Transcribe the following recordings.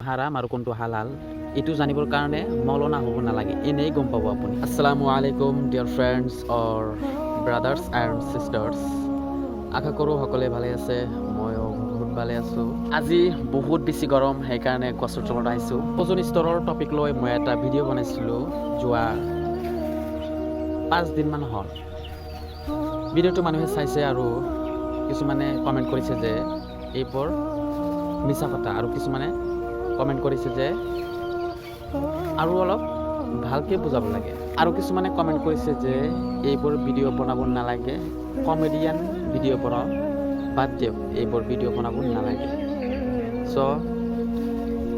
হাৰাম আৰু কোনটো হালাল এটো জানিবৰ কাৰণে মৌলনা হ'ব নালাগে এনেই গম পাব আপুনি আসসালামু আলাইকুম dear friends or brothers and sisters আশা কৰোঁ সকলোৱে ভালে আছে ময়ো বহুত ভালে আছোঁ আজি বহুত বেছি গৰম সেইকাৰণে গছৰ তলত আহিছোঁ ওজন স্তৰৰ টপিক লৈ মই এটা ভিডিঅ' বনাইছিলোঁ যোৱা 5 দিনমান হ'ল ভিডিঅ'টো মানুহে চাইছে আৰু কিছুমানে কমেণ্ট কৰিছে যে এইবোৰ মিছা কথা আৰু কিছুমানে কমেণ্ট কৰিছে যে আৰু অলপ ভালকৈ বুজাব লাগে আৰু কিছুমানে কমেণ্ট কৰিছে যে এইবোৰ ভিডিঅ' বনাব নালাগে কমেডিয়ান ভিডিঅ' বনাও বাদ দিয়ক এইবোৰ ভিডিঅ' বনাব নালাগে চ'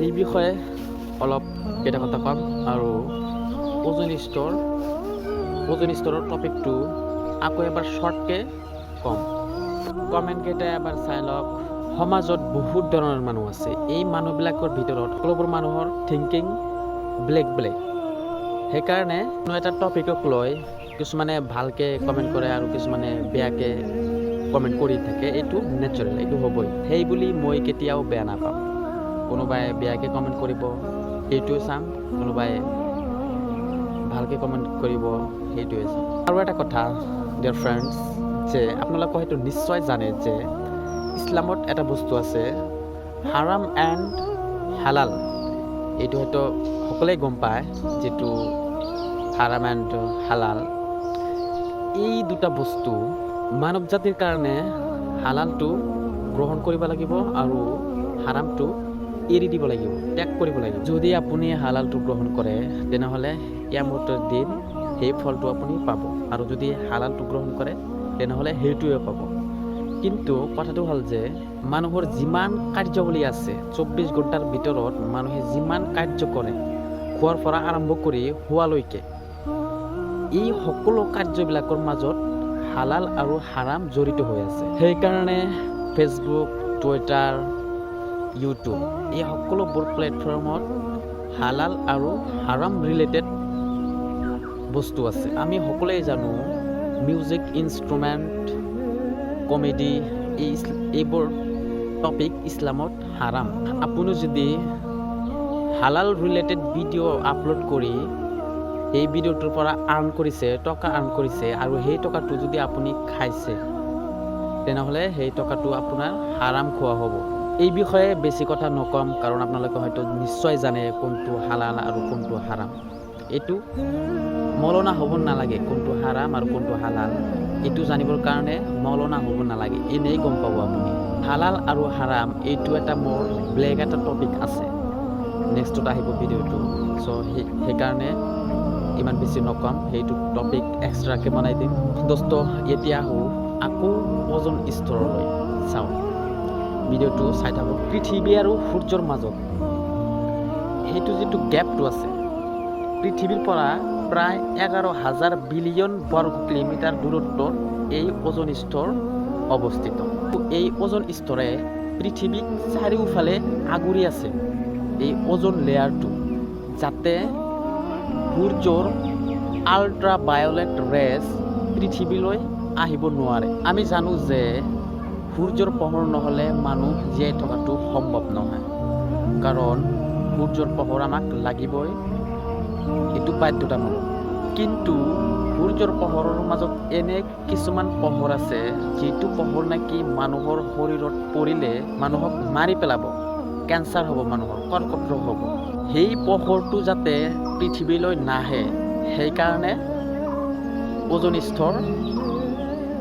এই বিষয়ে অলপ কেইটা কথা ক'ম আৰু ওজন স্তৰৰ টপিকটো আকৌ এবাৰ শ্বৰ্টকৈ ক'ম কমেণ্টকেইটা এবাৰ চাই লওক সমাজত বহুত ধৰণৰ মানুহ আছে এই মানুহবিলাকৰ ভিতৰত সকলোবোৰ মানুহৰ থিংকিং বেলেগ সেইকাৰণে কোনো এটা টপিকক লৈ কিছুমানে ভালকৈ কমেণ্ট কৰে আৰু কিছুমানে বেয়াকৈ কমেণ্ট কৰি থাকে এইটো নেচাৰেল এইটো হ'বই সেই বুলি মই কেতিয়াও বেয়া নাপাওঁ কোনোবাই বেয়াকৈ কমেণ্ট কৰিব সেইটোৱে চাম কোনোবাই ভালকৈ কমেণ্ট কৰিব সেইটোৱে চাম আৰু এটা কথা ডিয়াৰ ফ্ৰেণ্ডছ যে আপোনালোকে হয়তো নিশ্চয় জানে যে ইছলামত এটা বস্তু আছে হাৰাম এণ্ড হালাল এইটো হয়তো সকলোৱে গম পায় যিটো হাৰাম এণ্ড হালাল এই দুটা বস্তু মানৱ জাতিৰ কাৰণে হালালটো গ্ৰহণ কৰিব লাগিব আৰু হাৰামটো এৰি দিব লাগিব ত্যাগ কৰিব লাগিব যদি আপুনি হালালটো গ্ৰহণ কৰে তেনেহ'লে কিয়ামতৰ দিন সেই ফলটো আপুনি পাব আৰু যদি হালালটো গ্ৰহণ কৰে তেনেহ'লে সেইটোৱে পাব কিন্তু কথাটো হ'ল যে মানুহৰ যিমান কাৰ্যাৱলী আছে 24 ঘণ্টাৰ ভিতৰত মানুহে যিমান কাৰ্য কৰে খোৱাৰ পৰা আৰম্ভ কৰি শোৱালৈকে এই সকলো কাৰ্যবিলাকৰ মাজত হালাল আৰু হাৰাম জড়িত হৈ আছে সেইকাৰণে ফেচবুক টুইটাৰ ইউটিউব এই সকলোবোৰ প্লেটফৰ্মত হালাল আৰু হাৰাম ৰিলেটেড বস্তু আছে আমি সকলোৱে জানো মিউজিক ইনষ্ট্ৰুমেণ্ট কমেডি এইবোৰ টপিক ইছলামত হাৰাম আপুনি যদি হালাল ৰিলেটেড ভিডিঅ' আপলোড কৰি এই ভিডিঅ'টোৰ পৰা টকা আৰ্ণ কৰিছে আৰু সেই টকাটো যদি আপুনি খাইছে তেনেহ'লে সেই টকাটো আপোনাৰ হাৰাম খোৱা হ'ব এই বিষয়ে বেছি কথা নকম কাৰণ আপোনালোকে হয়তো নিশ্চয় জানে কোনটো হালাল আৰু কোনটো হাৰাম এইটো মৌলনা হ'ব নালাগে কোনটো হাৰাম আৰু কোনটো হালাল এইটো জানিবৰ কাৰণে মৌলনা হ'ব নালাগে এনেই গম পাব আপুনি হালাল আৰু হাৰাম এইটো এটা মোৰ বেলেগ এটা টপিক আছে নেক্সটত আহিব ভিডিঅ'টো চ' সেইকাৰণে ইমান বেছি নকম সেইটো টপিক এক্সট্ৰাকৈ বনাই দিম দোস্ত এতিয়া আহোঁ আকৌ ওজন স্তৰলৈ চাওঁ ভিডিঅ'টো চাই থাকক পৃথিৱী আৰু সূৰ্যৰ মাজত সেইটো যিটো গেপটো আছে পৃথিৱীৰ পৰা প্ৰায় 11,000 বিলিয়ন বৰ্গ কিলোমিটাৰ দূৰত্বত এই ওজন স্তৰ অৱস্থিত এই ওজন স্তৰে পৃথিৱীক চাৰিওফালে আগুৰি আছে এই ওজন লেয়াৰটো যাতে সূৰ্যৰ আল্ট্ৰাভায়োলেট ৰেজ পৃথিৱীলৈ আহিব নোৱাৰে আমি জানো যে সূৰ্যৰ পোহৰ নহ'লে মানুহ জীয়াই থকাটো সম্ভৱ নহয় কাৰণ সূৰ্যৰ পোহৰ আমাক লাগিবই এইটো বাধ্যতামূলক কিন্তু সূৰ্যৰ পোহৰৰ মাজত এনে কিছুমান পোহৰ আছে যিটো পোহৰ নেকি মানুহৰ শৰীৰত পৰিলে মানুহক মাৰি পেলাব কেঞ্চাৰ হ'ব মানুহৰ কৰ্কট ৰোগ হ'ব সেই পোহৰটো যাতে পৃথিৱীলৈ নাহে সেইকাৰণে ওজন স্তৰ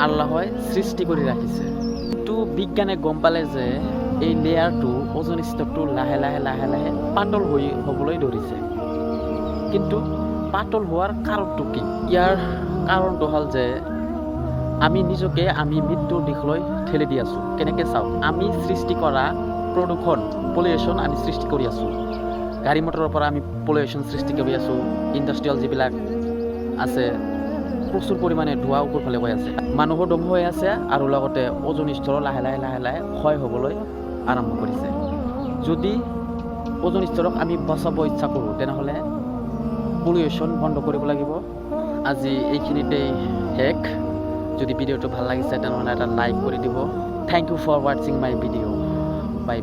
আল্লাহই সৃষ্টি কৰি ৰাখিছে কিন্তু বিজ্ঞানে গম পালে যে এই লেয়াৰটো ওজন স্তৰটো লাহে লাহে পাতল হ'বলৈ ধৰিছে কিন্তু পাতল হোৱাৰ কাৰণটো কি ইয়াৰ কাৰণটো হ'ল যে আমি নিজকে মৃত্যুৰ দিশলৈ ঠেলি দি আছোঁ কেনেকৈ চাওক আমি সৃষ্টি কৰা পলিউশ্যন আমি সৃষ্টি কৰি আছোঁ গাড়ী মটৰৰ পৰা আমি পলিউশ্যন সৃষ্টি কৰি আছোঁ ইণ্ডাষ্ট্ৰিয়েল যিবিলাক আছে প্ৰচুৰ পৰিমাণে ধোঁৱা ওপৰ ফালে হৈ আছে মানুহৰ দম হৈ আছে আৰু লগতে ওজন স্তৰ লাহে লাহে ক্ষয় হ'বলৈ আৰম্ভ কৰিছে যদি ওজন স্তৰক আমি বচাব ইচ্ছা কৰোঁ তেনেহ'লে পলিউশ্যন বন্ধ কৰিব লাগিব আজি এইখিনিতেই শেষ যদি ভিডিঅ'টো ভাল লাগিছে তেনেহ'লে এটা লাইক কৰি দিব থ্যাংক ইউ ফৰ ৱাচিং মাই ভিডিঅ' বাই